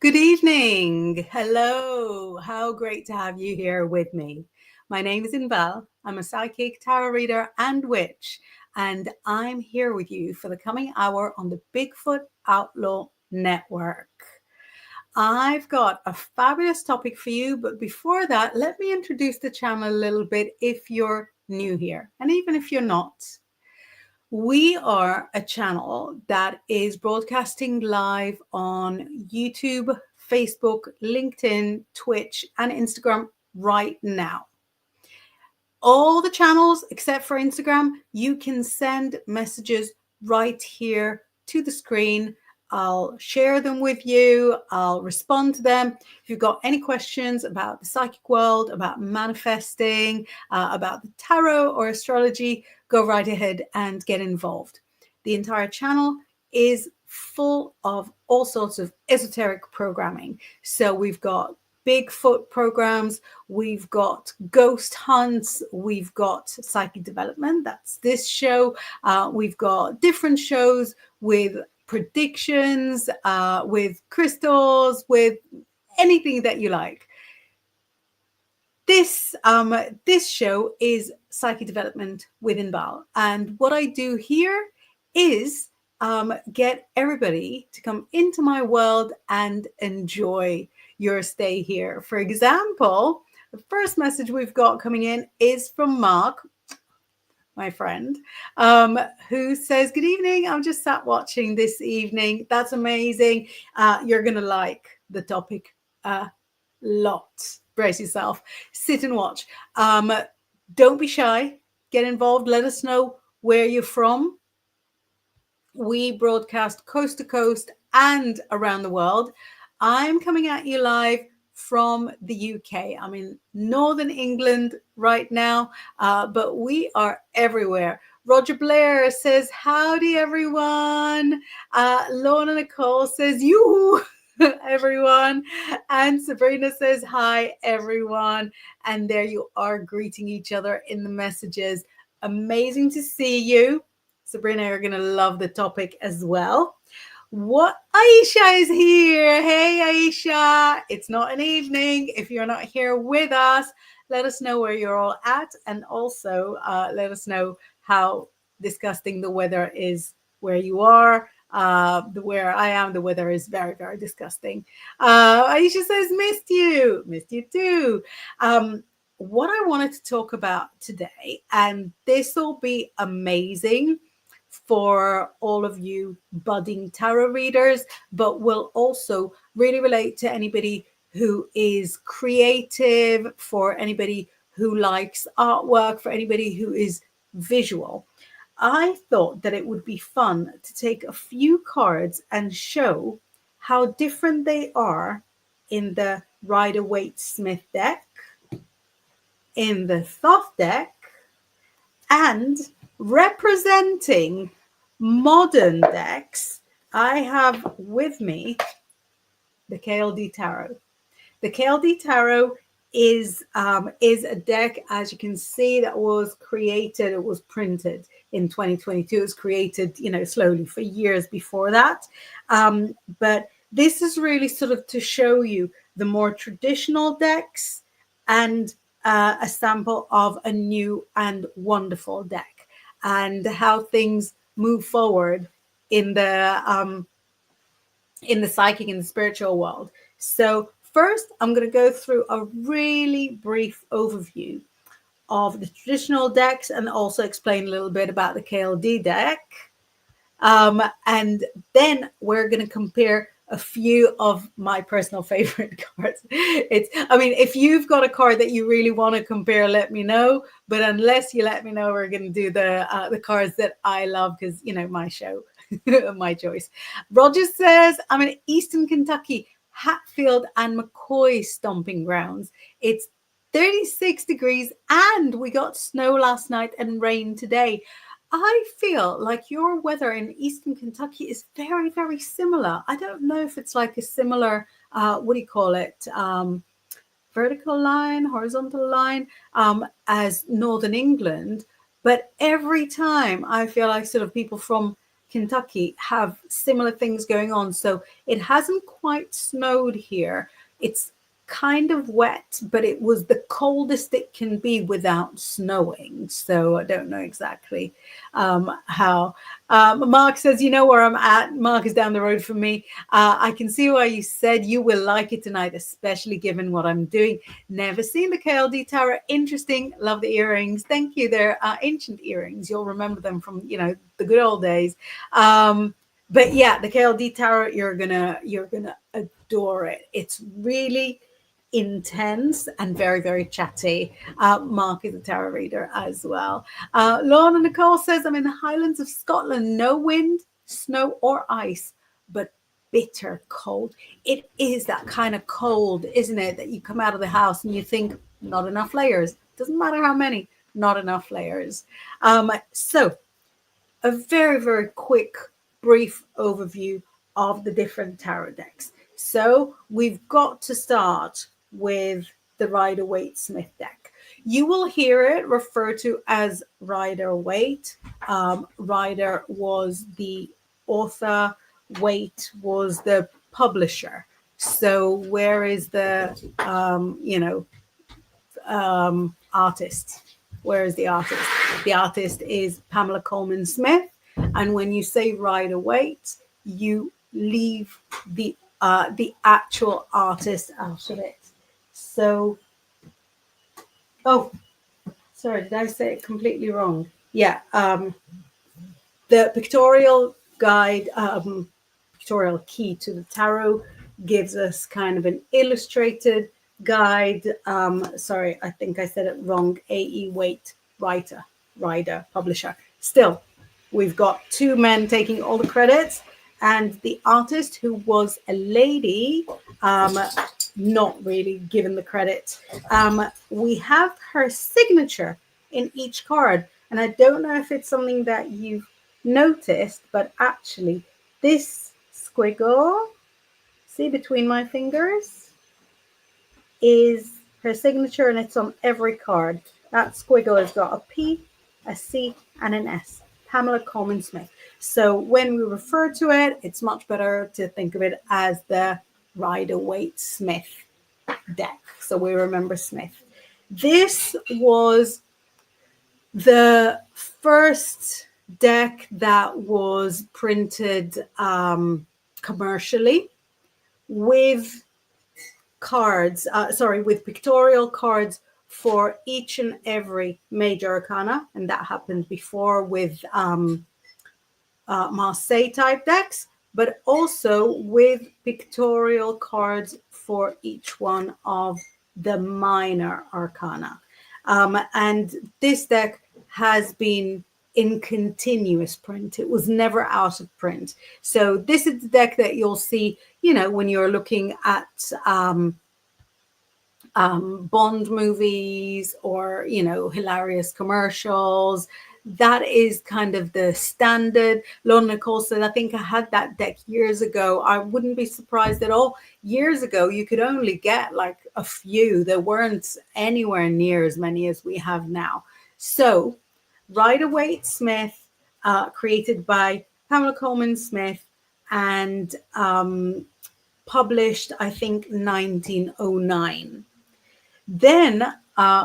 Good evening. Hello. How great to have you here with me. My name is Inbaal. I'm a psychic, tarot reader, and witch, and I'm here with you for the coming hour on the Bigfoot Outlaw Network. I've got a fabulous topic for you, but before that, let me introduce the channel a little bit if you're new here, and even if you're not. We are a channel that is broadcasting live on YouTube, Facebook, LinkedIn, Twitch, and Instagram right now. All the channels except for Instagram, you can send messages right here to the screen. I'll share them with you. I'll respond to them. If you've got any questions about the psychic world, about manifesting, about the tarot or astrology, go right ahead and get involved. The entire channel is full of all sorts of esoteric programming. So we've got Bigfoot programs, we've got ghost hunts, we've got psychic development, that's this show. We've got different shows with predictions, with crystals, with anything that you like. This show is Psychic Development with Inbaal, and what I do here is get everybody to come into my world and enjoy your stay here. For example, the first message we've got coming in is from Mark, my friend, who says, good evening, I'm just sat watching this evening. That's amazing. You're going to like the topic a lot. Brace yourself. Sit and watch. Don't be shy. Get involved. Let us know where you're from. We broadcast coast to coast and around the world. I'm coming at you live from the UK. I'm in Northern England right now, but we are everywhere. Roger Blair says, howdy, everyone. Lorna Nicole says, yoo everyone. And Sabrina says, hi, everyone. And there you are greeting each other in the messages. Amazing to see you. Sabrina, you're going to love the topic as well. What? Aisha is here. Hey, Aisha. It's not an evening. If you're not here with us, let us know where you're all at. And also let us know how disgusting the weather is where you are. Where I am, the weather is very, very disgusting. Aisha says, missed you. Missed you too. What I wanted to talk about today, and this will be amazing for all of you budding tarot readers, but will also really relate to anybody who is creative, for anybody who likes artwork, for anybody who is visual. I thought that it would be fun to take a few cards and show how different they are in the Rider-Waite-Smith deck, in the Thoth deck, and representing modern decks. I have with me the KLD Tarot. The KLD Tarot is a deck, as you can see, that was created, it was printed in 2022. It was created, slowly for years before that. But this is really sort of to show you the more traditional decks and a sample of a new and wonderful deck, and how things move forward in the psychic and the spiritual world. So first, I'm going to go through a really brief overview of the traditional decks and also explain a little bit about the KLD deck. And then we're going to compare a few of my personal favorite cards. If you've got a card that you really want to compare, let me know. But unless you let me know, we're going to do the cards that I love, because, my show, my choice. Roger says, I'm in Eastern Kentucky, Hatfield and McCoy stomping grounds. It's 36 degrees and we got snow last night and rain today. I feel like your weather in Eastern Kentucky is very, very similar. I don't know if it's like a similar, what do you call it? Vertical line, horizontal line, as Northern England. But every time I feel like sort of people from Kentucky have similar things going on. So it hasn't quite snowed here. It's kind of wet, but it was the coldest it can be without snowing. So I don't know exactly how. Mark says, you know where I'm at. Mark is down the road from me. I can see why you said you will like it tonight, especially given what I'm doing. Never seen the KLD Tower. Interesting. Love the earrings. Thank you. They're ancient earrings. You'll remember them from, the good old days. But yeah, the KLD Tower, you're gonna adore it. It's really intense and very, very chatty. Mark is a tarot reader as well. Lorna Nicole says, I'm in the Highlands of Scotland. No wind, snow, or ice, but bitter cold. It is that kind of cold, isn't it? That you come out of the house and you think, not enough layers. Doesn't matter how many, not enough layers. So a very, very quick, brief overview of the different tarot decks. So we've got to start with the Rider-Waite-Smith deck. You will hear it referred to as Rider-Waite. Rider was the author, Waite was the publisher. So where is the, artist? Where is the artist? The artist is Pamela Coleman Smith. And when you say Rider-Waite, you leave the actual artist out of it. So, sorry, did I say it completely wrong? Yeah, the pictorial guide, pictorial key to the tarot gives us kind of an illustrated guide. Sorry, I think I said it wrong. A.E. Waite, rider, publisher. Still, we've got two men taking all the credits, and the artist, who was a lady, not really given the credit. We have her signature in each card, and I don't know if it's something that you've noticed, but actually this squiggle, see between my fingers, is her signature, and it's on every card. That squiggle has got a P, a C, and an S. Pamela Coleman Smith. So when we refer to it, it's much better to think of it as the Rider-Waite-Smith deck. So we remember Smith. This was the first deck that was printed commercially with cards, with pictorial cards for each and every major arcana. And that happened before with Marseille type decks, but also with pictorial cards for each one of the minor arcana. And this deck has been in continuous print. It was never out of print. So this is the deck that you'll see, when you're looking at Bond movies or, hilarious commercials. That is kind of the standard. Lorna Nicole said, I think I had that deck years ago. I wouldn't be surprised at all. Years ago, you could only get like a few. There weren't anywhere near as many as we have now. So Rider-Waite-Smith, created by Pamela Coleman Smith and published, I think, 1909. Then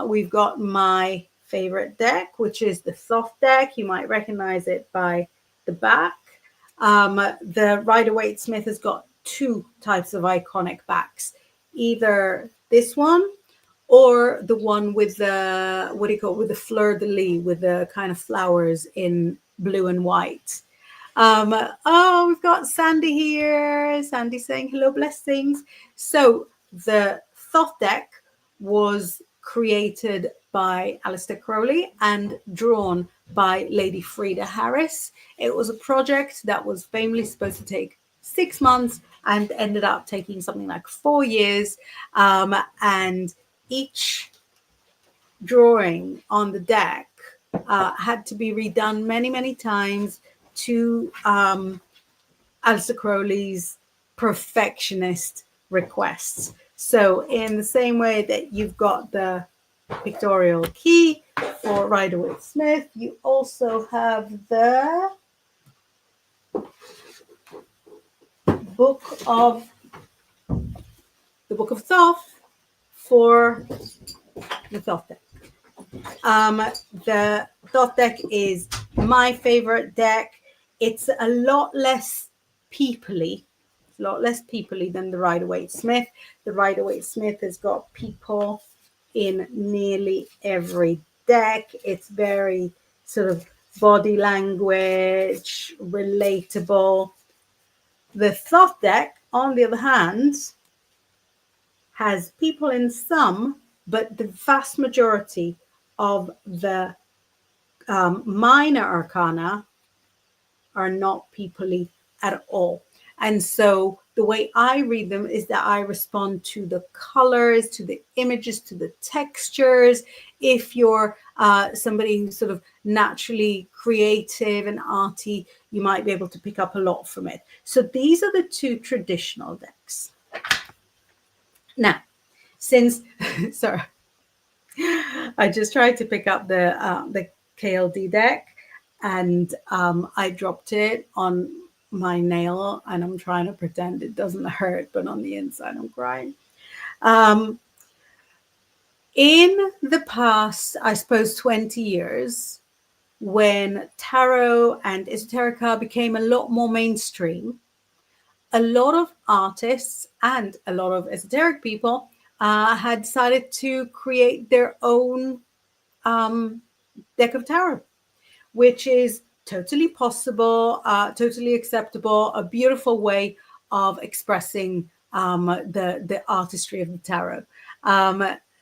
we've got my favorite deck, which is the Thoth deck. You might recognize it by the back. The Rider-Waite-Smith has got two types of iconic backs, either this one or the one with the, with the fleur-de-lis, with the kind of flowers in blue and white. We've got Sandy here. Sandy saying hello, blessings. So the Thoth deck was created by Aleister Crowley and drawn by Lady Frida Harris. It was a project that was famously supposed to take 6 months and ended up taking something like 4 years. And each drawing on the deck had to be redone many, many times to Aleister Crowley's perfectionist requests. So in the same way that you've got the pictorial key for Rider-Waite-Smith, you also have the book of Thoth for the Thoth deck. The Thoth deck is my favorite deck. It's a lot less peoply. It's a lot less peoply than the Rider-Waite-Smith. The Rider-Waite-Smith has got people in nearly every deck. It's very sort of body language, relatable. The Thoth deck, on the other hand, has people in some, but the vast majority of the minor arcana are not peoply at all. And so the way I read them is that I respond to the colors, to the images, to the textures. If you're somebody who's sort of naturally creative and arty, you might be able to pick up a lot from it. So these are the two traditional decks. Now, since, sorry, I just tried to pick up the KLD deck, and I dropped it on my nail, and I'm trying to pretend it doesn't hurt, but on the inside I'm crying. In the past, I suppose 20 years, when tarot and esoterica became a lot more mainstream, a lot of artists and a lot of esoteric people had decided to create their own deck of tarot, which is totally possible, totally acceptable, a beautiful way of expressing the artistry of the tarot.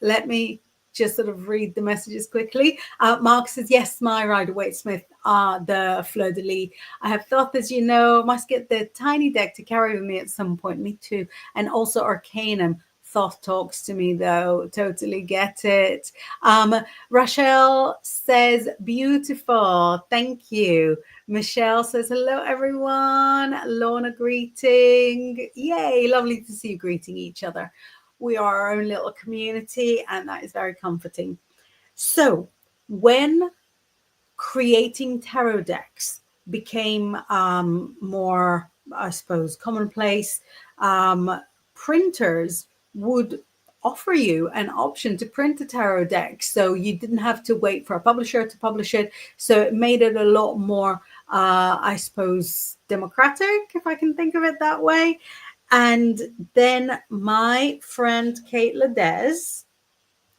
Let me just sort of read the messages quickly. Mark says, yes, my Rider-Waite-Smith are the fleur-de-lis. I have thought, as you know, must get the tiny deck to carry with me at some point. Me too. And also Arcanum. Thoth talks to me, though. Totally get it. Rachel says, beautiful. Thank you. Michelle says, hello, everyone. Lorna, greeting. Yay. Lovely to see you greeting each other. We are our own little community, and that is very comforting. So when creating tarot decks became more, I suppose, commonplace, printers would offer you an option to print a tarot deck, so you didn't have to wait for a publisher to publish it. So it made it a lot more, I suppose, democratic, if I can think of it that way. And then my friend Kate Ledez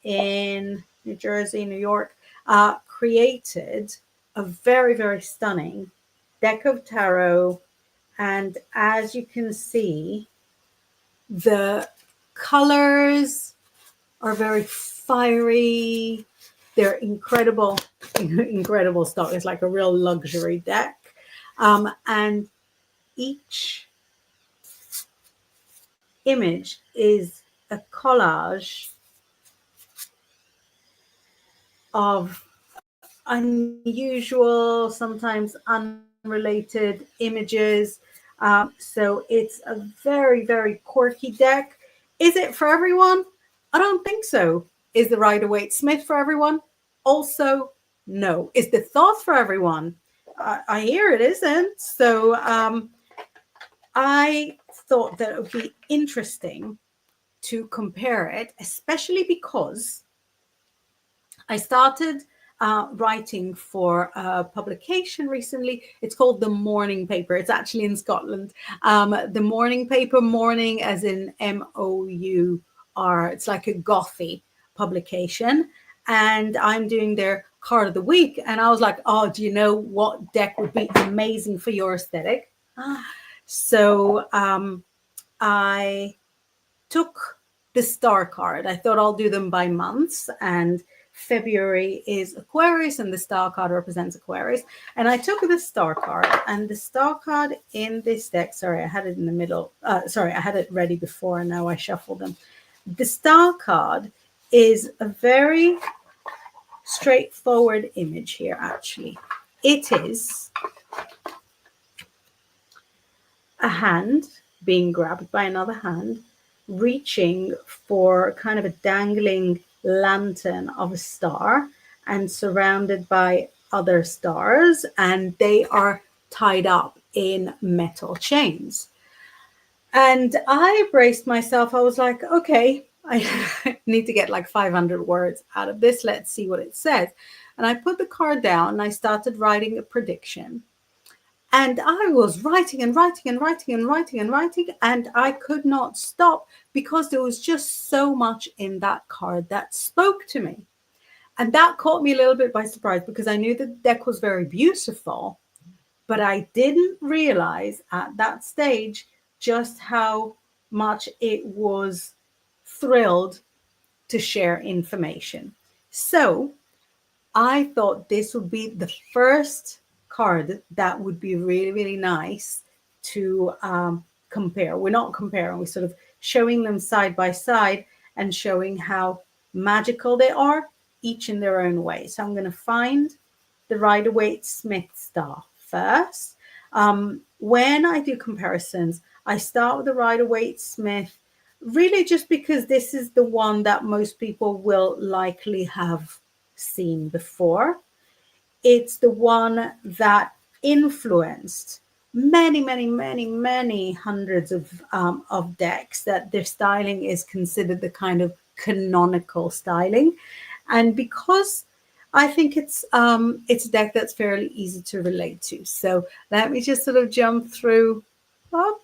in New Jersey, New York, created a very, very stunning deck of tarot. And as you can see, the colors are very fiery. They're incredible, incredible stock. It's like a real luxury deck. And each image is a collage of unusual, sometimes unrelated images. So it's a very, very quirky deck. Is it for everyone? I don't think so. Is the Rider-Waite-Smith for everyone? Also, no. Is the Thoth for everyone? I hear it isn't. So I thought that it would be interesting to compare it, especially because I started writing for a publication recently. It's called The Morning Paper. It's actually in Scotland. The Morning Paper, morning as in M-O-U-R. It's like a gothy publication. And I'm doing their card of the week. And I was like, oh, do you know what deck would be amazing for your aesthetic? So I took the star card. I thought I'll do them by months, and February is Aquarius, and the star card represents Aquarius. And I took the star card, and the star card in this deck, sorry, I had it in the middle. Sorry, I had it ready before, and now I shuffled them. The star card is a very straightforward image here, actually. It is a hand being grabbed by another hand, reaching for kind of a dangling lantern of a star and surrounded by other stars, and they are tied up in metal chains. And I braced myself. I was like, okay, I need to get like 500 words out of this. Let's see what it says. And I put the card down and I started writing a prediction. And I was writing and writing and writing and writing and writing, and I could not stop because there was just so much in that card that spoke to me. And that caught me a little bit by surprise because I knew the deck was very beautiful, but I didn't realize at that stage just how much it was thrilled to share information. So I thought this would be the first card that would be really, really nice to compare. We're not comparing, we're sort of showing them side by side and showing how magical they are, each in their own way. So I'm going to find the Rider-Waite-Smith star first. When I do comparisons, I start with the Rider-Waite-Smith, really just because this is the one that most people will likely have seen before. It's the one that influenced many, many, many, many hundreds of decks, that their styling is considered the kind of canonical styling. And because I think it's a deck that's fairly easy to relate to. So let me just sort of jump through. Oh,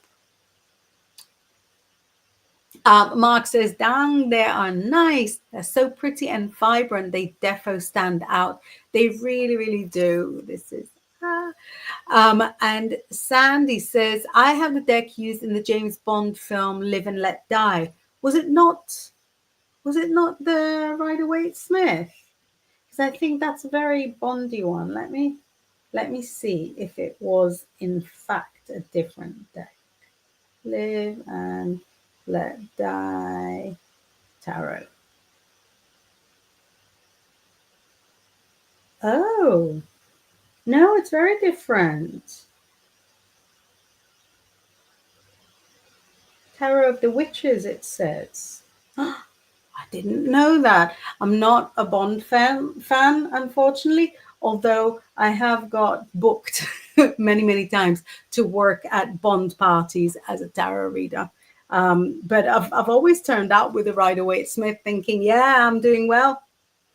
Mark says, dang, they are nice. They're so pretty and vibrant. They defo stand out. They really, really do. This is and Sandy says, I have the deck used in the James Bond film Live and Let Die. Was it not the Rider-Waite-Smith? Because I think that's a very Bondy one. Let me see if it was in fact a different deck. Live and Let Die Tarot. Oh, no, it's very different. Tarot of the Witches, it says. I didn't know that. I'm not a Bond fan, unfortunately, although I have got booked many, many times to work at Bond parties as a tarot reader. But I've always turned out with the Rider-Waite-Smith thinking, yeah, I'm doing well,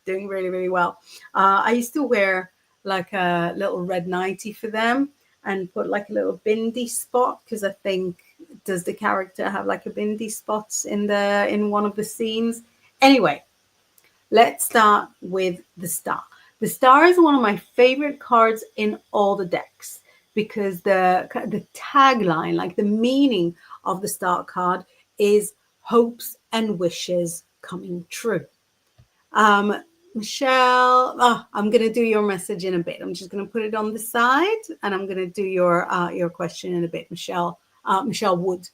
doing really, really well. I used to wear like a little red nightie for them and put like a little bindi spot, because I think, does the character have like a bindi spots in one of the scenes? Anyway, let's start with the star. The star is one of my favorite cards in all the decks because the tagline, like the meaning of the star card, is hopes and wishes coming true. Michelle, I'm going to do your message in a bit. I'm just going to put it on the side, and I'm going to do your question in a bit, Michelle. Michelle Wood.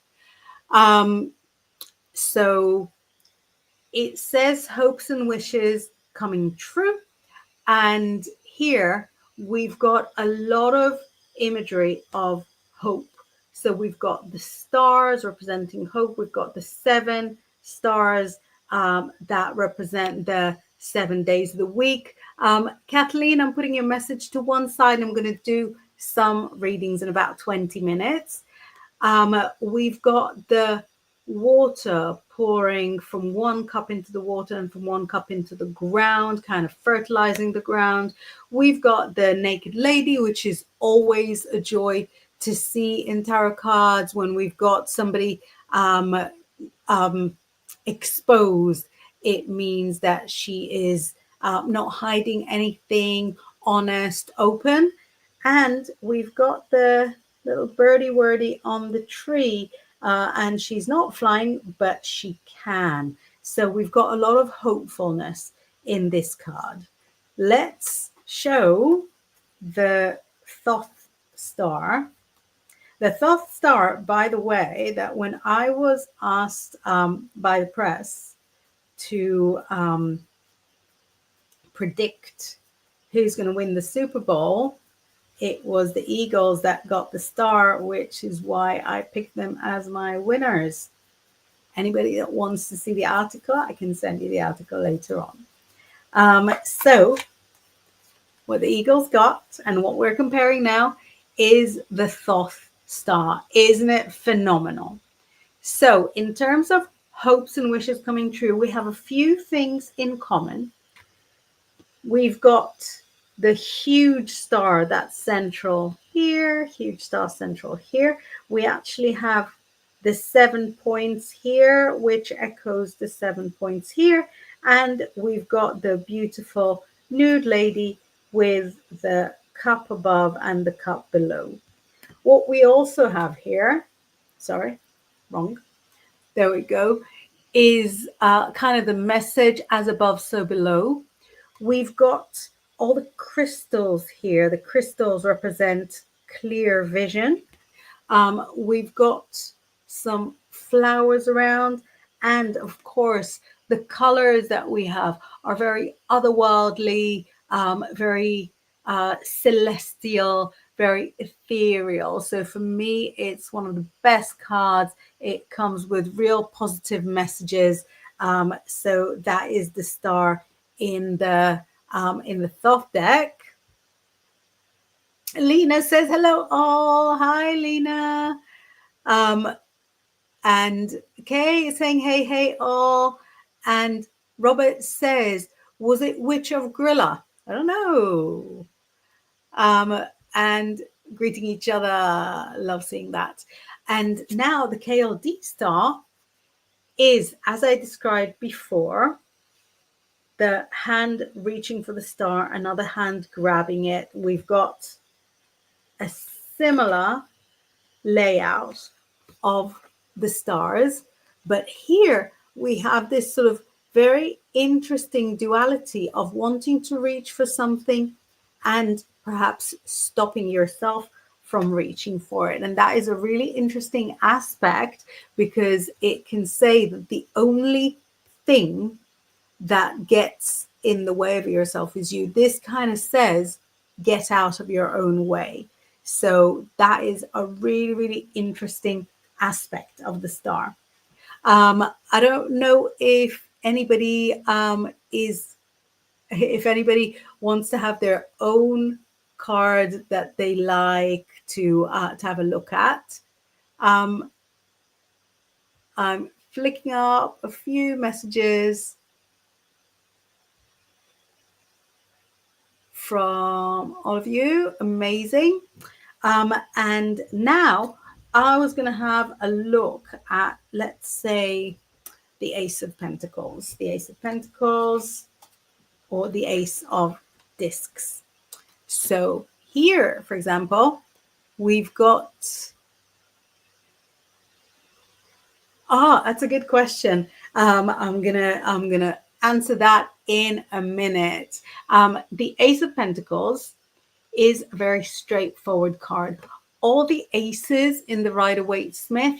So it says hopes and wishes coming true. And here we've got a lot of imagery of hope. So we've got the stars representing hope. We've got the 7 stars that represent the 7 days of the week. Kathleen, I'm putting your message to one side. I'm going to do some readings in about 20 minutes. We've got the water pouring from one cup into the water and from one cup into the ground, kind of fertilizing the ground. We've got the naked lady, which is always a joy to see in tarot cards when we've got somebody exposed. It means that she is not hiding anything, honest, open. And we've got the little birdie wordy on the tree, and she's not flying, but she can. So we've got a lot of hopefulness in this card. Let's show the Thoth star. The Thoth star, by the way, that when I was asked by the press to predict who's going to win the Super Bowl, it was the Eagles that got the star, which is why I picked them as my winners. Anybody that wants to see the article, I can send you the article later on. So what the Eagles got and what we're comparing now is the Thoth star. Isn't it phenomenal? So in terms of hopes and wishes coming true, we have a few things in common. We've got the huge star that's central here, huge star central here. We actually have the 7 points here, which echoes the 7 points here. And we've got the beautiful nude lady with the cup above and the cup below. What we also have here, sorry, wrong. There we go, is kind of the message as above, so below. We've got all the crystals here. The crystals represent clear vision. We've got some flowers around. And of course, the colors that we have are very otherworldly, very celestial, very ethereal. So for me, it's one of the best cards. It comes with real positive messages. So that is the star in the Thoth deck. Lena says hello all. Hi, Lena. And Kay is saying hey all. And Robert says, was it Witch of Grilla? I don't know. And greeting each other. Love seeing that. And now the KLD star is, as I described before, the hand reaching for the star, another hand grabbing it. We've got a similar layout of the stars, but here we have this sort of very interesting duality of wanting to reach for something and perhaps stopping yourself from reaching for it. And that is a really interesting aspect, because it can say that the only thing that gets in the way of yourself is you. This kind of says, get out of your own way. So that is a really, really interesting aspect of the star. I don't know if anybody if anybody wants to have their own card that they like to have a look at. I'm flicking up a few messages from all of you. Amazing. And now I was going to have a look at, let's say, the Ace of Pentacles, or the Ace of Discs. So here, for example, we've got, that's a good question. I'm gonna answer that in a minute. The Ace of Pentacles is a very straightforward card. All the aces in the Rider-Waite-Smith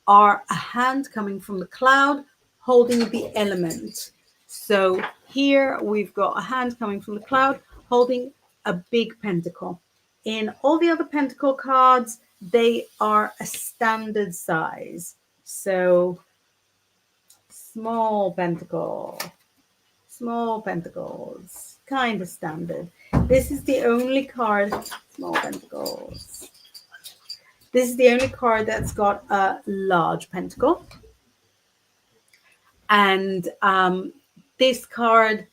are a hand coming from the cloud holding the element. So here we've got a hand coming from the cloud holding a big pentacle. In all the other pentacle cards, they are a standard size. So small pentacle, small pentacles, kind of standard. This is the only card, small pentacles. This is the only card that's got a large pentacle. And this card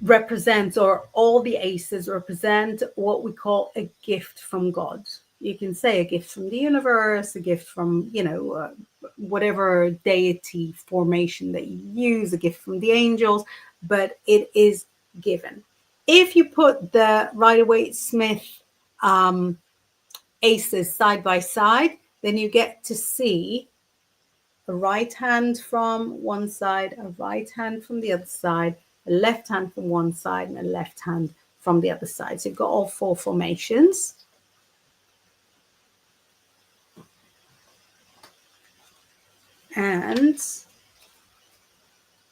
represents, or all the aces represent, what we call a gift from God. You can say a gift from the universe, a gift from, whatever deity formation that you use, a gift from the angels, but it is given. If you put the Rider-Waite-Smith aces side by side, then you get to see a right hand from one side, a right hand from the other side, a left hand from one side, and a left hand from the other side. So you've got all four formations. And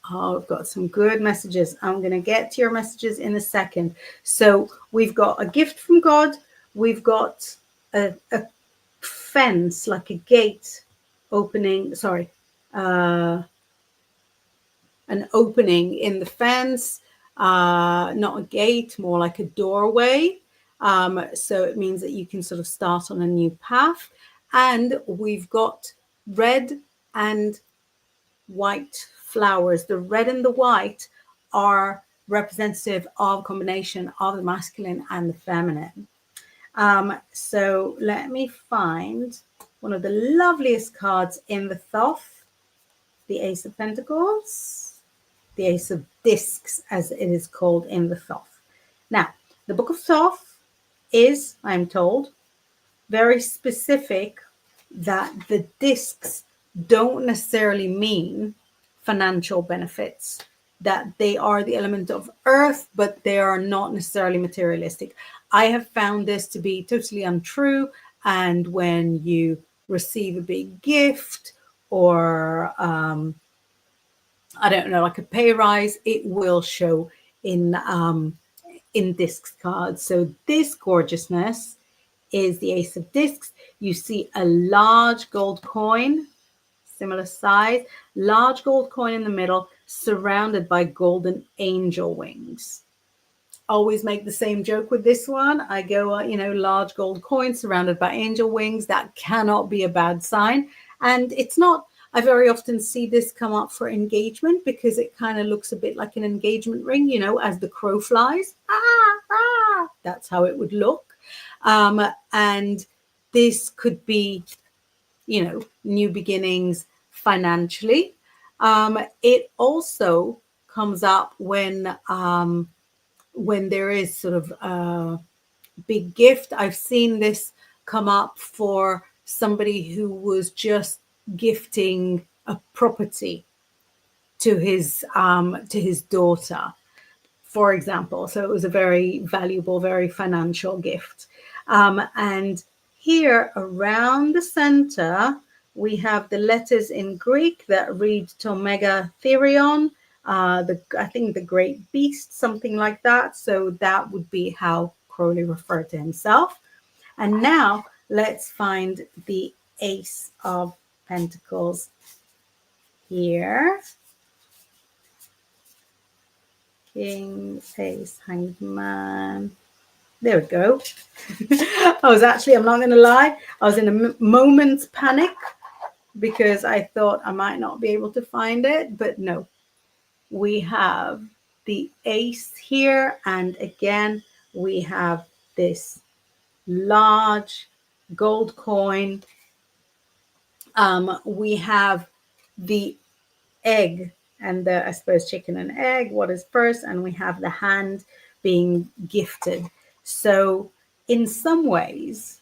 I've got some good messages. I'm going to get to your messages in a second. So we've got a gift from God. We've got a fence, like a gate opening, an opening in the fence, not a gate, more like a doorway. So it means that you can sort of start on a new path. And we've got red and white flowers. The red and the white are representative of a combination of the masculine and the feminine. So let me find one of the loveliest cards in the Thoth, the Ace of Pentacles, the Ace of Discs, as it is called in the Thoth. Now, the Book of Thoth is, I'm told, very specific that the discs don't necessarily mean financial benefits, that they are the element of earth, but they are not necessarily materialistic. I have found this to be totally untrue. And when you receive a big gift or, I don't know, like a pay rise, it will show in discs cards. So this gorgeousness is the Ace of Discs. You see a large gold coin, similar size, large gold coin in the middle, surrounded by golden angel wings. Always make the same joke with this one. I go, large gold coin surrounded by angel wings. That cannot be a bad sign. And it's not, I very often see this come up for engagement because it kind of looks a bit like an engagement ring, as the crow flies. That's how it would look. And this could be, new beginnings financially. It also comes up when there is sort of a big gift. I've seen this come up for somebody who was just gifting a property to his daughter, for example. So it was a very valuable, very financial gift. And here around the center, we have the letters in Greek that read Tomega Therion, I think the great beast, something like that. So that would be how Crowley referred to himself. And now let's find the Ace of Pentacles here. King, Ace, Hanged Man. There we go. I'm not going to lie, I was in a moment's panic because I thought I might not be able to find it, but no. We have the Ace here, and again, we have this large gold coin. We have the egg and the, I suppose, chicken and egg, what is first, and we have the hand being gifted. So in some ways,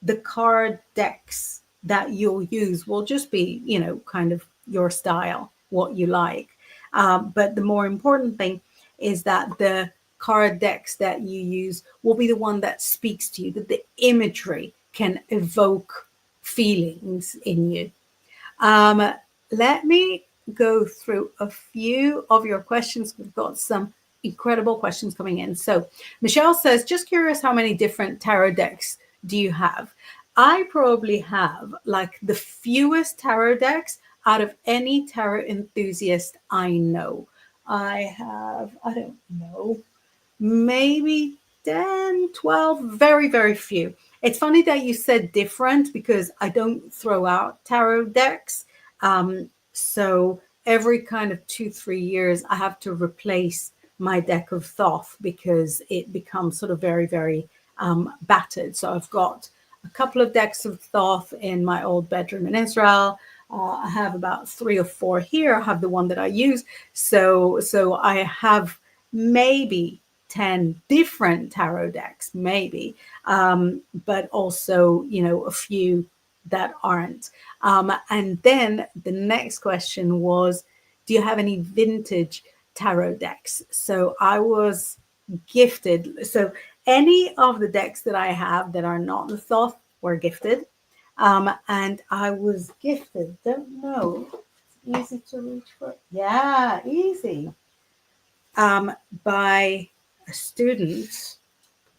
the card decks that you'll use will just be, kind of your style, what you like. But the more important thing is that the card decks that you use will be the one that speaks to you, that the imagery can evoke feelings in you. Let me go through a few of your questions. We've got some incredible questions coming in. So Michelle says, just curious, how many different tarot decks do you have? I probably have like the fewest tarot decks out of any tarot enthusiast I know. I have, I don't know, maybe 10, 12, very, very few. It's funny that you said different because I don't throw out tarot decks. So every kind of 2-3 years, I have to replace my deck of Thoth because it becomes sort of very, very battered. So I've got a couple of decks of Thoth in my old bedroom in Israel. I have about 3 or 4 here. I have the one that I use. So I have maybe 10 different tarot decks, maybe, but also, a few that aren't. And then the next question was, do you have any vintage tarot decks? So I was gifted. So any of the decks that I have that are not the Thoth were gifted. And I was gifted, don't know, it's easy to reach for. Yeah, easy. By a student,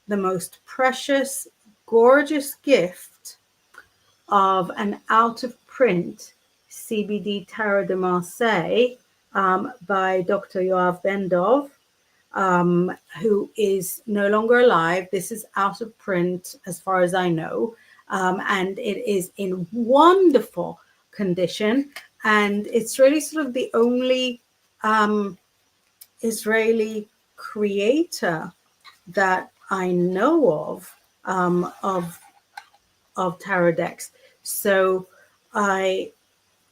the most precious, gorgeous gift of an out-of-print CBD Tarot de Marseille by Dr. Yoav Bendov, who is no longer alive. This is out of print as far as I know. and it is in wonderful condition. And it's really sort of the only Israeli creator that I know of tarot decks. So I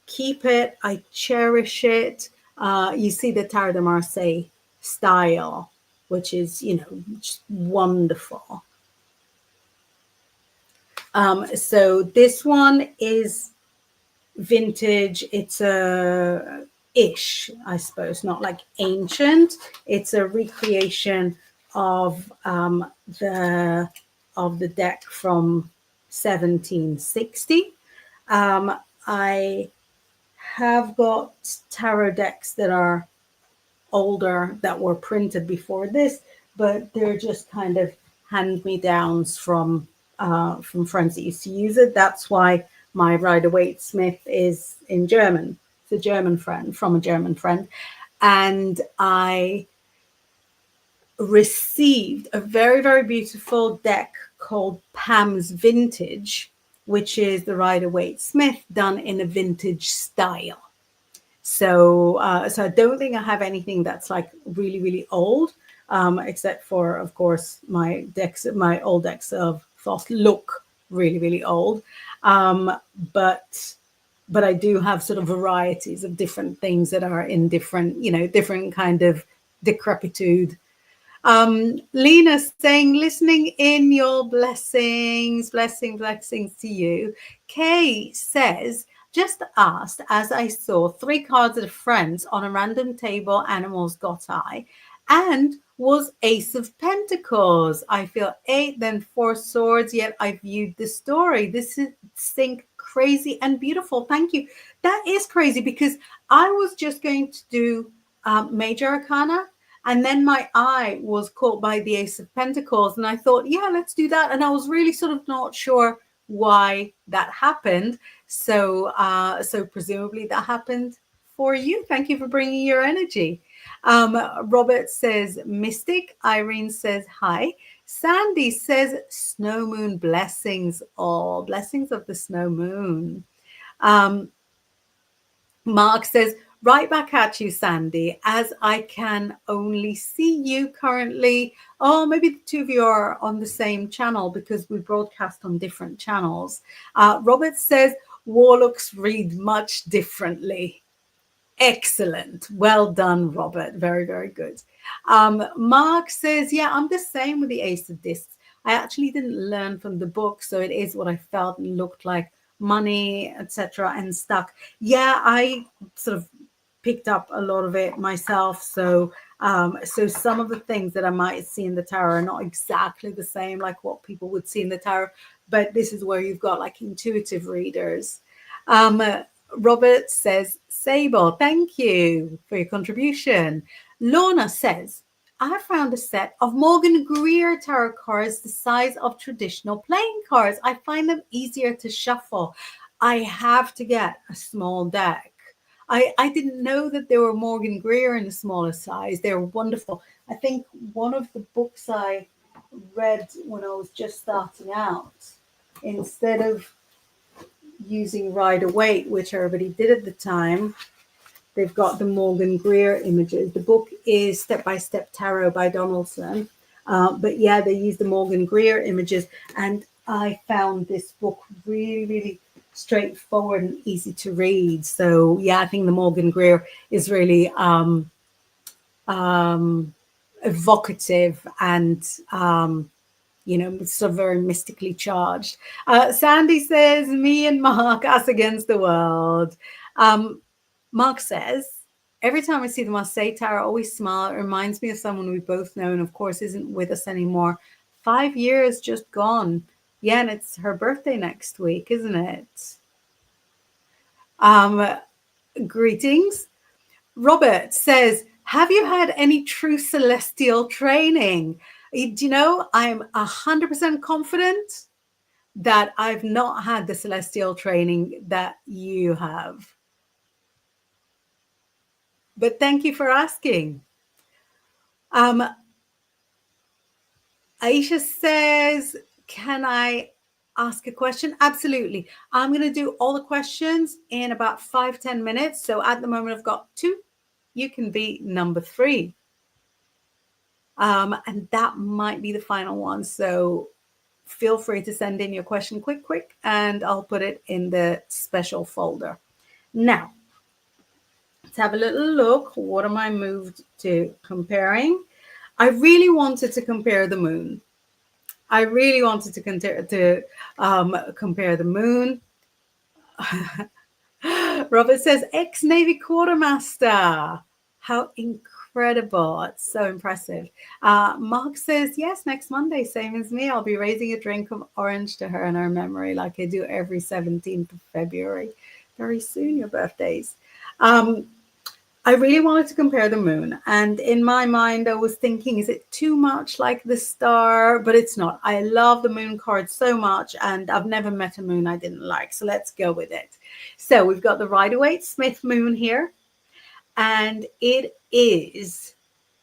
keep it, I cherish it. You see the Tarot de Marseille style, which is, just wonderful. So this one is vintage. It's a ish, I suppose, not like ancient. It's a recreation of the deck from 1760. I have got tarot decks that are older that were printed before this, but they're just kind of hand-me-downs from friends that used to use it. That's why my Rider-Waite-Smith is in German. It's a German friend from a German friend. And I received a very, very beautiful deck called Pam's Vintage, which is the Rider-Waite-Smith done in a vintage style. So I don't think I have anything that's like really, really old, except for, of course, my old decks of Thoth look really, really old. But I do have sort of varieties of different things that are in different, different kind of decrepitude. Lena saying, listening in, your blessings to you. Kay says, just asked as I saw 3 cards of friends on a random table, animals got I, and was Ace of Pentacles. I feel 8, then 4 swords, yet I viewed the story. This is sync crazy and beautiful. Thank you. That is crazy because I was just going to do Major Arcana, and then my eye was caught by the Ace of Pentacles, and I thought, yeah, let's do that. And I was really sort of not sure why that happened. So presumably that happened for you. Thank you for bringing your energy. Robert says mystic. Irene says hi. Sandy says snow moon blessings. All blessings of the snow moon. Mark says, right back at you, Sandy, as I can only see you currently. Oh, maybe the two of you are on the same channel because we broadcast on different channels. Robert says, warlocks read much differently. Excellent. Well done, Robert. Very, very good. Mark says, yeah, I'm the same with the Ace of Discs. I actually didn't learn from the book, so it is what I felt and looked like, money, etc., and stuck. Yeah, I sort of picked up a lot of it myself. So some of the things that I might see in the tarot are not exactly the same like what people would see in the tarot, but this is where you've got like intuitive readers. Robert says, Sable, thank you for your contribution. Lorna says, I found a set of Morgan Greer tarot cards the size of traditional playing cards. I find them easier to shuffle. I have to get a small deck. I didn't know that there were Morgan Greer in a smaller size. They're wonderful. I think one of the books I read when I was just starting out, instead of using Rider-Waite, which everybody did at the time, they've got the Morgan Greer images. The book is Step by Step Tarot by Donaldson. But yeah, they use the Morgan Greer images. And I found this book really, really straightforward and easy to read. So yeah, I think the Morgan Greer is really evocative and it's sort of very mystically charged. Sandy says, me and Mark, us against the world. Mark says, every time I see the Marseille Tower, I always smile. It reminds me of someone we both know and, of course, isn't with us anymore. 5 years just gone. Yeah, and it's her birthday next week, isn't it? Greetings. Robert says, have you had any true celestial training? Do you know, I'm 100% confident that I've not had the celestial training that you have. But thank you for asking. Aisha says, can I ask a question? Absolutely. I'm going to do all the questions in about 5-10 minutes. So at the moment, I've got 2. You can be number 3. And that might be the final one. So feel free to send in your question quick, and I'll put it in the special folder. Now, let's have a little look. What am I moved to comparing? I really wanted to compare the moon. I really wanted to compare the moon. Robert says, ex-Navy quartermaster. How incredible. It's so impressive. Mark says, yes, next Monday, same as me. I'll be raising a drink of orange to her in her memory like I do every 17th of February. Very soon, your birthdays. I really wanted to compare the moon. And in my mind, I was thinking, is it too much like the star? But it's not. I love the moon card so much, and I've never met a moon I didn't like. So let's go with it. So we've got the Rider-Waite-Smith moon here, and it is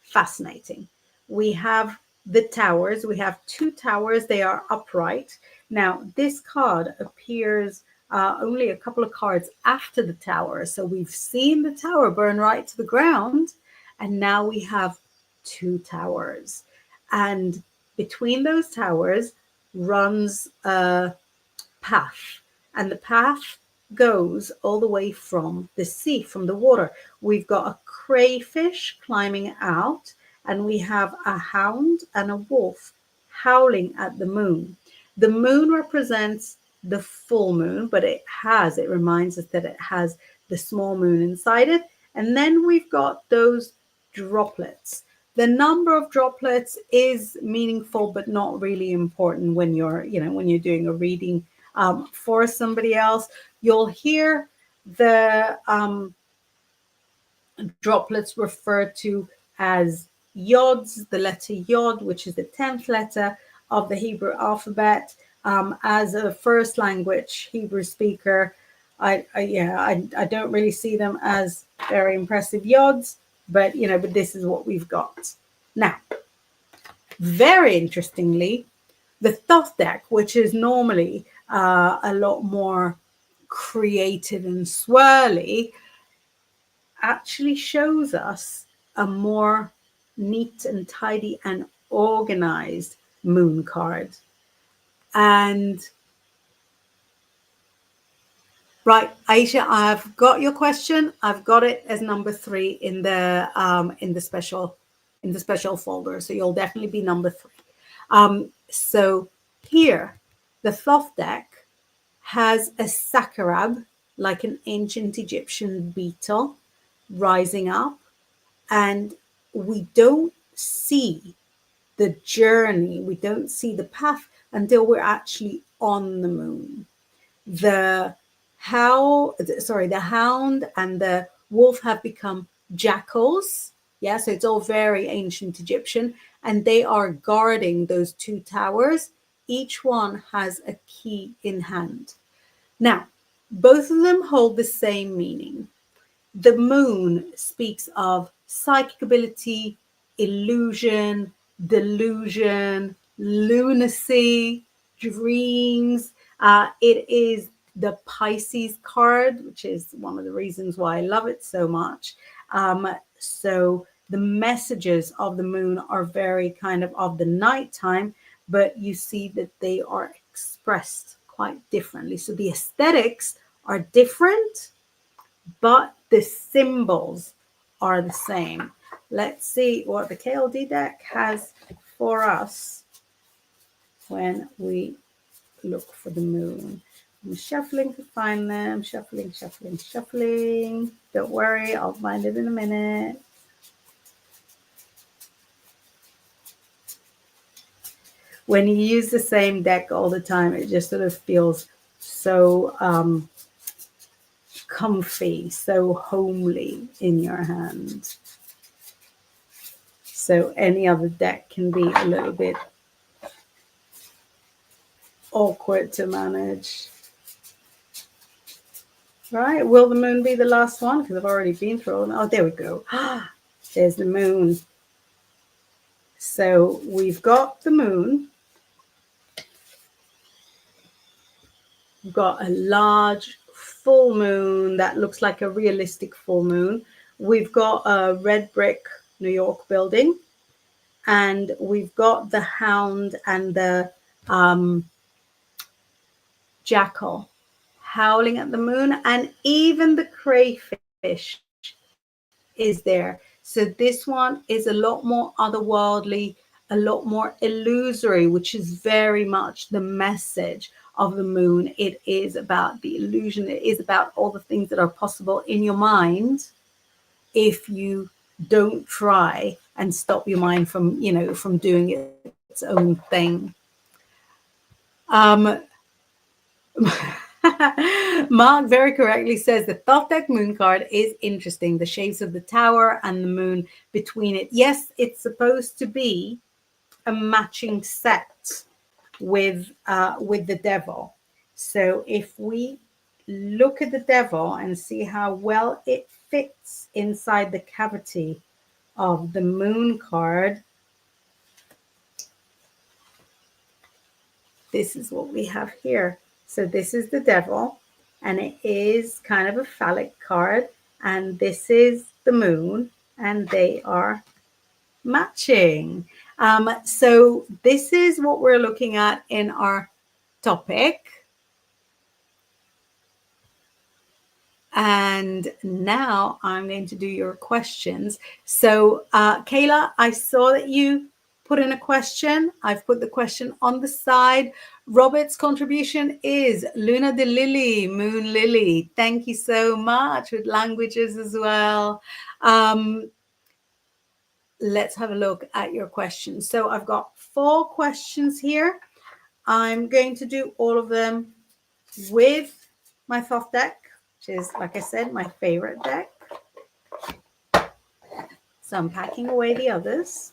fascinating. We have the towers. We have 2 towers. They are upright. Now, this card appears only a couple of cards after the tower. So we've seen the tower burn right to the ground, and now we have 2 towers. And between those towers runs a path, and the path goes all the way from the sea, from the water. We've got a crayfish climbing out, and we have a hound and a wolf howling at the moon. The moon represents the full moon, but it reminds us that it has the small moon inside it. And then we've got those droplets. The number of droplets is meaningful, but not really important when you're doing a reading for somebody else. You'll hear the droplets referred to as yods, the letter yod, which is the 10th letter of the Hebrew alphabet. As a first language Hebrew speaker, I don't really see them as very impressive yods, but this is what we've got. Now, very interestingly, the Thoth deck, which is normally a lot more creative and swirly, actually shows us a more neat and tidy and organized moon card. And right, Aisha, I've got your question. I've got it as number 3 in the special folder. So you'll definitely be number 3. So here, the Thoth deck has a sakarab, like an ancient Egyptian beetle, rising up, and we don't see the journey, we don't see the path until we're actually on the moon. The hound and the wolf have become jackals. Yeah, so it's all very ancient Egyptian, and they are guarding those 2 towers. Each one has a key in hand. Now, both of them hold the same meaning. The moon speaks of psychic ability, illusion, delusion, lunacy, dreams. It is the Pisces card, which is one of the reasons why I love it so much. So the messages of the moon are very kind of the nighttime, but you see that they are expressed quite differently. So the aesthetics are different, but the symbols are the same. Let's see what the KLD deck has for us when we look for the moon. I'm shuffling to find them. Shuffling. Don't worry, I'll find it in a minute. When you use the same deck all the time, it just sort of feels so comfy, so homely in your hand. So any other deck can be a little bit awkward to manage. Right, will the moon be the last one? Because I've already been through all. Oh, there we go. There's the moon. So we've got the moon. We've got a large full moon that looks like a realistic full moon. We've got a red brick New York building, and we've got the hound and the jackal howling at the moon, and even the crayfish is there. So this one is a lot more otherworldly, a lot more illusory, which is very much the message of the moon. It is about the illusion. It is about all the things that are possible in your mind if you don't try and stop your mind from, from doing its own thing. Mark very correctly says the Thoth deck moon card is interesting. The shapes of the tower and the moon between it. Yes, it's supposed to be a matching set with the devil. So if we look at the devil and see how well it fits inside the cavity of the moon card, this is what we have here. So this is the devil, and it is kind of a phallic card, and this is the moon, and they are matching. So this is what we're looking at in our topic. And now I'm going to do your questions. So Kayla, I saw that you put in a question. I've put the question on the side. Robert's contribution is Luna de Lily, Moon Lily. Thank you so much, with languages as well. Let's have a look at your questions. So I've got 4 questions here. I'm going to do all of them with my Thoth deck, which is, like I said, my favorite deck. So I'm packing away the others.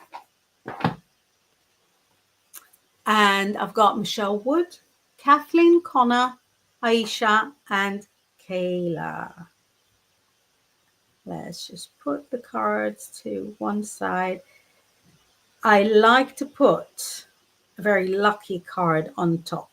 And I've got Michelle Wood, Kathleen Connor, Aisha, and Kayla. Let's just put the cards to one side. I like to put a very lucky card on top.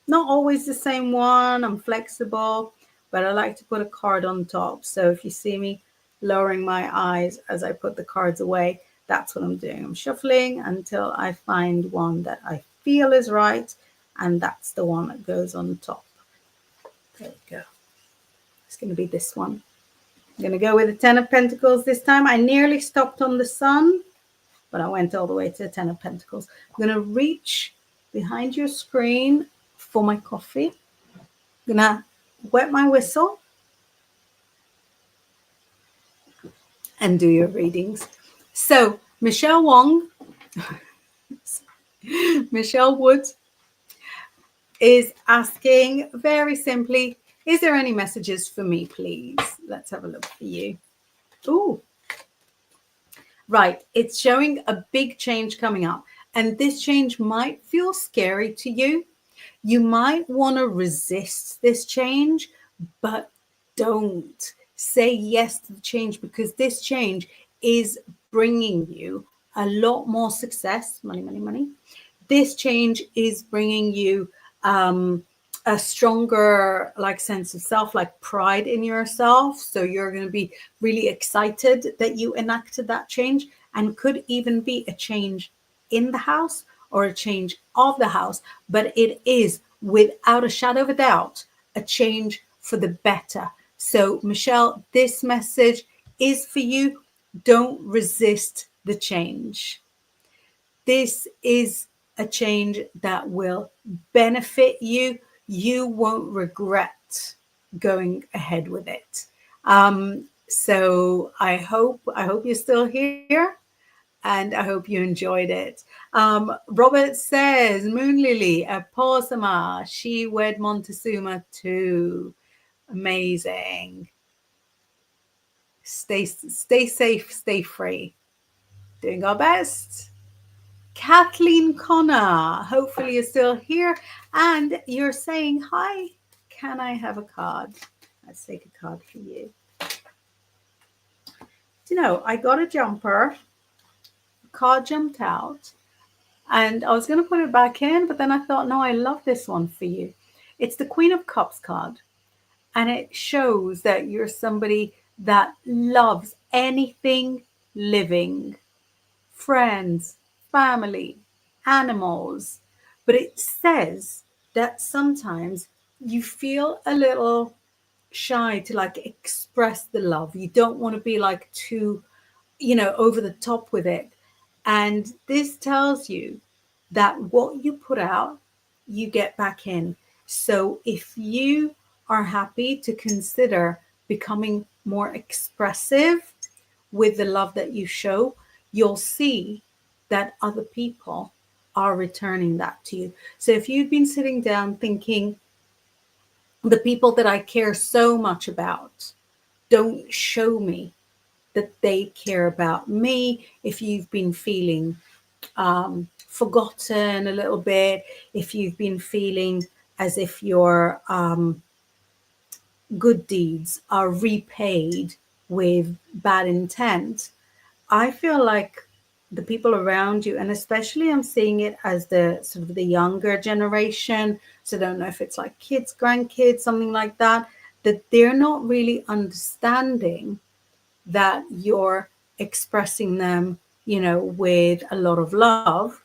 Not always the same one. I'm flexible, but I like to put a card on top. So if you see me lowering my eyes as I put the cards away, that's what I'm doing. I'm shuffling until I find one that I feel is right, and that's the one that goes on top. There we go. It's going to be this one. I'm going to go with the 10 of Pentacles this time. I nearly stopped on the Sun, but I went all the way to the 10 of Pentacles. I'm going to reach behind your screen for my coffee. I'm going to wet my whistle and do your readings. So Michelle Wong, Michelle Wood is asking very simply, is there any messages for me, please? Let's have a look for you. Ooh. Right, it's showing a big change coming up, and this change might feel scary to you. You might want to resist this change, but don't. Say yes to the change, because this change is bringing you a lot more success. Money, money, money. This change is bringing you a stronger sense of self, like pride in yourself. So you're going to be really excited that you enacted that change, and could even be a change in the house or a change of the house. But it is, without a shadow of a doubt, a change for the better. So Michelle, this message is for you. Don't resist the change. This is a change that will benefit you. You won't regret going ahead with it. So I hope you're still here, and I hope you enjoyed it. Robert says, Moon Lily, a Posama, she wed Montezuma too. Amazing. Stay safe, stay free. Doing our best. Kathleen Connor, hopefully you're still here, and you're saying, hi, can I have a card? Let's take a card for you. You know, I got a jumper, a card jumped out, and I was going to put it back in, but then I thought, no, I love this one for you. It's the Queen of Cups card, and it shows that you're somebody that loves anything living, friends, family, animals. But it says that sometimes you feel a little shy to like express the love. You don't want to be like too, over the top with it. And this tells you that what you put out, you get back in. So if you are happy to consider becoming more expressive with the love that you show, you'll see that other people are returning that to you. So if you've been sitting down thinking, the people that I care so much about don't show me that they care about me, if you've been feeling forgotten a little bit, if you've been feeling as if your good deeds are repaid with bad intent, I feel like the people around you, and especially I'm seeing it as the sort of the younger generation, so I don't know if it's like kids, grandkids, something like that, that they're not really understanding that you're expressing them, with a lot of love,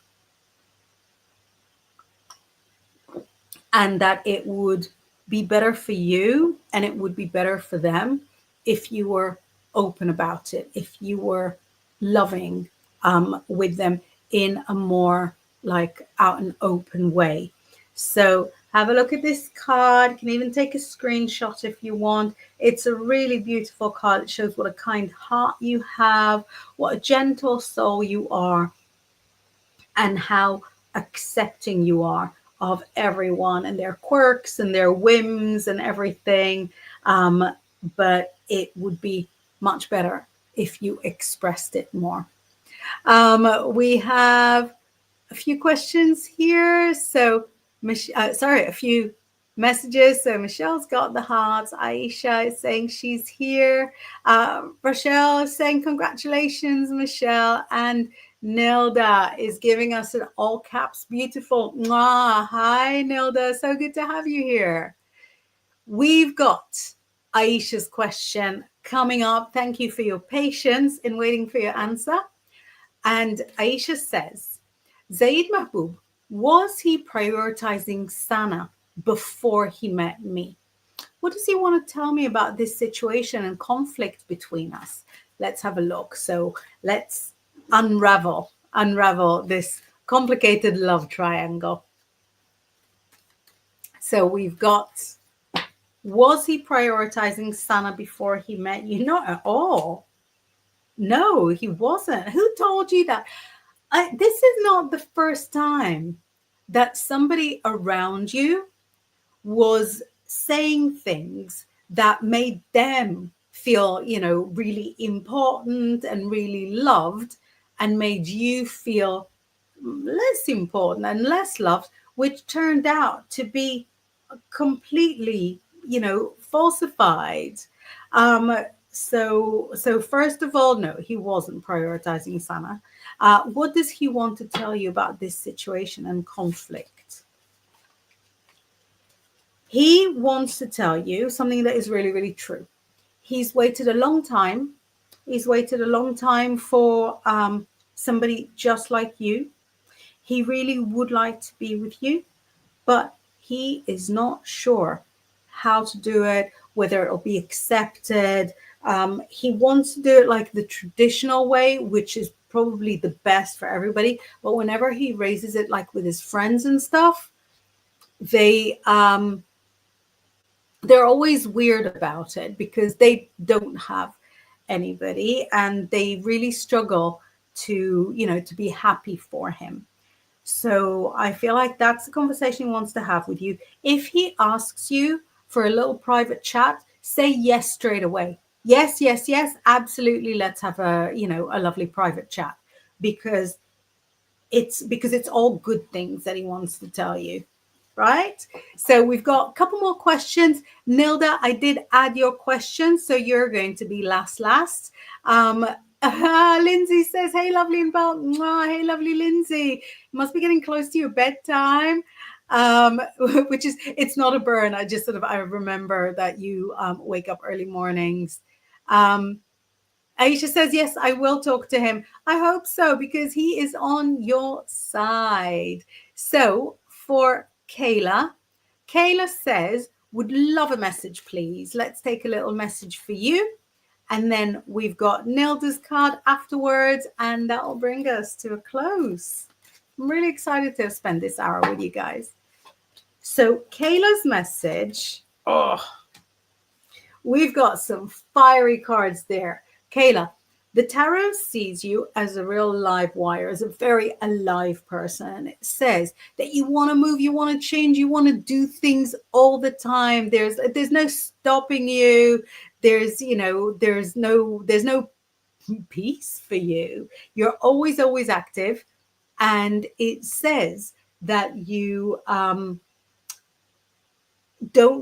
and that it would be better for you and it would be better for them if you were open about it, if you were loving with them in a more like out and open way. So have a look at this card. You can even take a screenshot if you want. It's a really beautiful card. It shows what a kind heart you have, what a gentle soul you are, and how accepting you are of everyone and their quirks and their whims and everything. But it would be much better if you expressed it more. We have a few questions here. So, a few messages. So Michelle's got the hearts. Aisha is saying she's here. Rochelle is saying congratulations, Michelle. And Nilda is giving us an all caps beautiful mwah. Hi, Nilda. So good to have you here. We've got Aisha's question coming up. Thank you for your patience in waiting for your answer. And Aisha says, Zaid Mahbub, was he prioritizing Sana before he met me? What does he want to tell me about this situation and conflict between us? Let's have a look. So let's unravel this complicated love triangle. So we've got, was he prioritizing Sana before he met you? Not at all. No, he wasn't. Who told you that? This is not the first time that somebody around you was saying things that made them feel, really important and really loved, and made you feel less important and less loved, which turned out to be completely, falsified. So first of all, no, he wasn't prioritizing Sana. What does he want to tell you about this situation and conflict? He wants to tell you something that is really, really true. He's waited a long time. He's waited a long time for somebody just like you. He really would like to be with you, but he is not sure how to do it, whether it'll be accepted. He wants to do it like the traditional way, which is probably the best for everybody. But whenever he raises it like with his friends and stuff, they're always weird about it because they don't have anybody and they really struggle to, to be happy for him. So I feel like that's the conversation he wants to have with you. If he asks you for a little private chat, say yes straight away. Yes, yes, yes, absolutely. Let's have a lovely private chat, because it's all good things that he wants to tell you. Right? So we've got a couple more questions. Nilda, I did add your question, so you're going to be last. Lindsay says, hey, lovely Inbaal. Hey, lovely Lindsay. You must be getting close to your bedtime. which is, it's not a burn. I just sort of, I remember that you wake up early mornings. Aisha says, yes, I will talk to him. I hope so, because he is on your side. So for Kayla, Kayla says, would love a message, please. Let's take a little message for you. And then we've got Nilda's card afterwards, and that'll bring us to a close. I'm really excited to spend this hour with you guys. So Kayla's message, we've got some fiery cards there. Kayla, the tarot sees you as a real live wire, as a very alive person. It says that you want to move, you want to change, you want to do things all the time. There's no stopping you. There's no peace for you. You're always active, and it says that you don't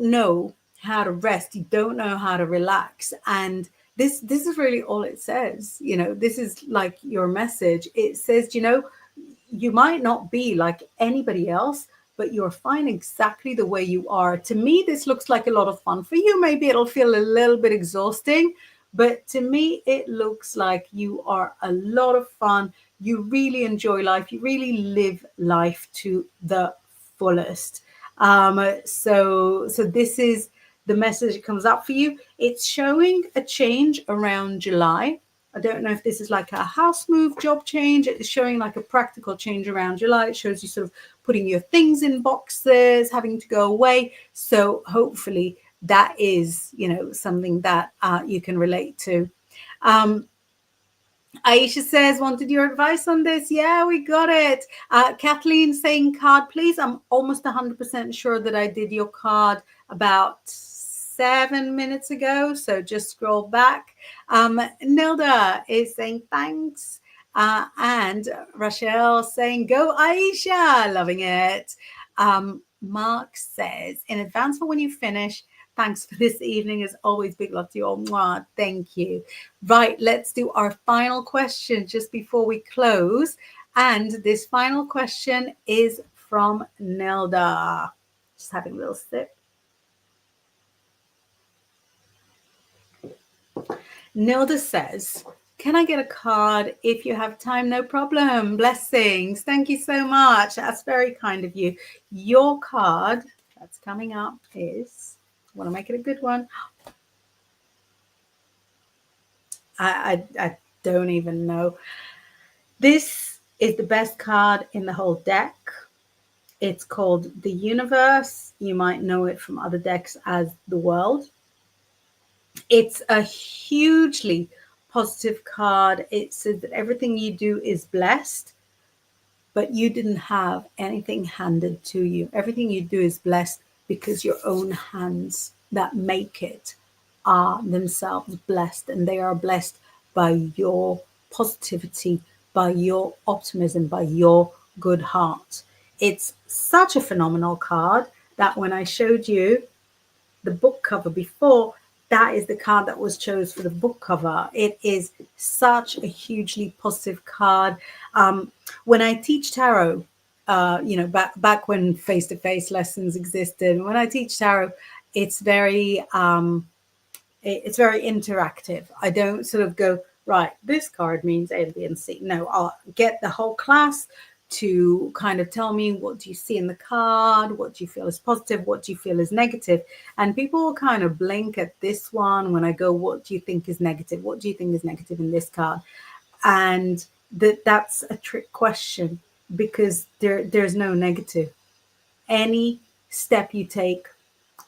know how to rest, you don't know how to relax, and this is really all it says. This is like your message. It says, you might not be like anybody else, but you're fine exactly the way you are. To me, this looks like a lot of fun. For you, maybe it'll feel a little bit exhausting, but to me, it looks like you are a lot of fun. You really enjoy life. You really live life to the fullest. So this is the message that comes up for you. It's showing a change around July. I don't know if this is like a house move, job change. It's showing like a practical change around July. It shows you sort of putting your things in boxes, having to go away. So hopefully that is, something that you can relate to. Aisha says, wanted your advice on this. Yeah, we got it. Kathleen saying, card, please. I'm almost 100% sure that I did your card about 7 minutes ago. So just scroll back. Nilda is saying, thanks. And Rachel saying, go Aisha, loving it. Mark says, in advance for when you finish, thanks for this evening. As always, big love to you all. Mwah, thank you. Right, let's do our final question just before we close. And this final question is from Nelda. Just having a little sip. Nilda says, can I get a card if you have time? No problem. Blessings. Thank you so much. That's very kind of you. Your card that's coming up is, I want to make it a good one. I don't even know. This is the best card in the whole deck. It's called the Universe. You might know it from other decks as the World. It's a hugely positive card. It says that everything you do is blessed, but you didn't have anything handed to you. Everything you do is blessed because your own hands that make it are themselves blessed, and they are blessed by your positivity, by your optimism, by your good heart. It's such a phenomenal card that when I showed you the book cover before, that is the card that was chosen for the book cover. It is such a hugely positive card. When I teach tarot, back when face-to-face lessons existed, when I teach tarot, it's very interactive. I don't sort of go, right, this card means A, B, and C. No, I'll get the whole class to kind of tell me, what do you see in the card? What do you feel is positive? What do you feel is negative? And people will kind of blink at this one when I go, what do you think is negative? What do you think is negative in this card? And that's a trick question, because there's no negative. Any step you take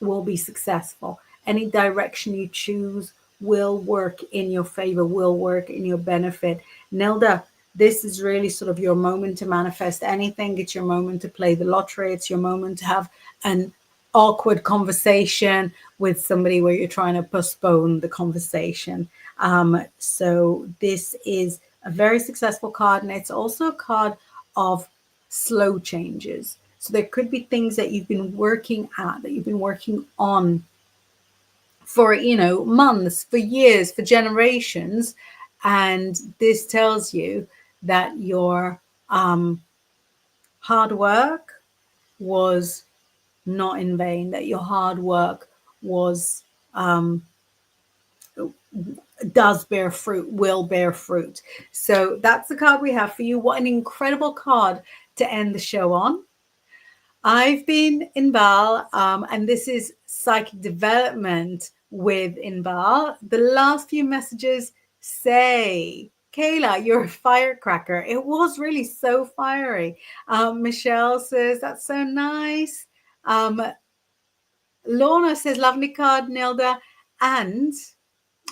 will be successful. Any direction you choose will work in your favor, will work in your benefit. Nilda, this is really sort of your moment to manifest anything. It's your moment to play the lottery. It's your moment to have an awkward conversation with somebody where you're trying to postpone the conversation. So this is a very successful card, and it's also a card of slow changes. So there could be things that you've been working at, that you've been working on for, months, for years, for generations. And this tells you that your hard work was not in vain, that your hard work was does bear fruit, will bear fruit. So that's the card we have for you. What an incredible card to end the show on. I've been Inbaal, and this is Psychic Development with Inbaal. The last few messages say, Kayla, you're a firecracker. It was really so fiery. Michelle says, that's so nice. Lorna says, lovely card, Nilda. And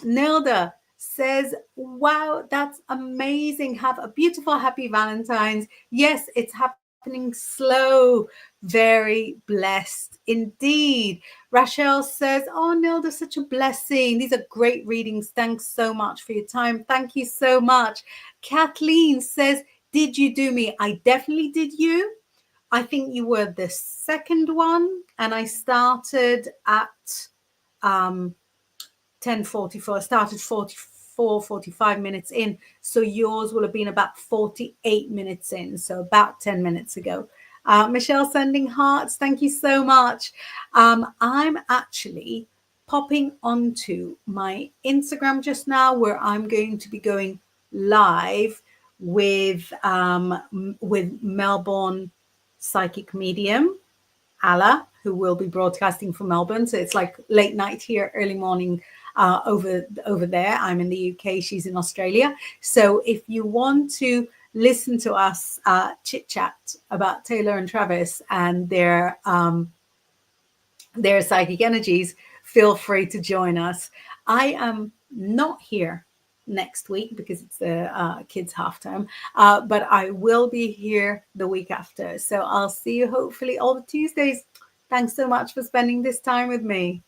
Nilda says, wow, that's amazing. Have a beautiful, happy Valentine's. Yes, it's happening slow. Very blessed indeed. Rachel says, oh, Nilda, such a blessing. These are great readings. Thanks so much for your time. Thank you so much. Kathleen says, did you do me? I definitely did you. I think you were the second one, and I started at 10:44. I started 45 minutes in. So yours will have been about 48 minutes in. So about 10 minutes ago. Michelle sending hearts. Thank you so much. I'm actually popping onto my Instagram just now, where I'm going to be going live with Melbourne psychic medium Alla, who will be broadcasting from Melbourne. So it's like late night here, early morning over there. I'm in the UK, she's in Australia. So if you want to listen to us chit chat about Taylor and Travis and their psychic energies, feel free to join us. I am not here next week because it's the kids' half term, but I will be here the week after. So I'll see you hopefully all the Tuesdays. Thanks so much for spending this time with me.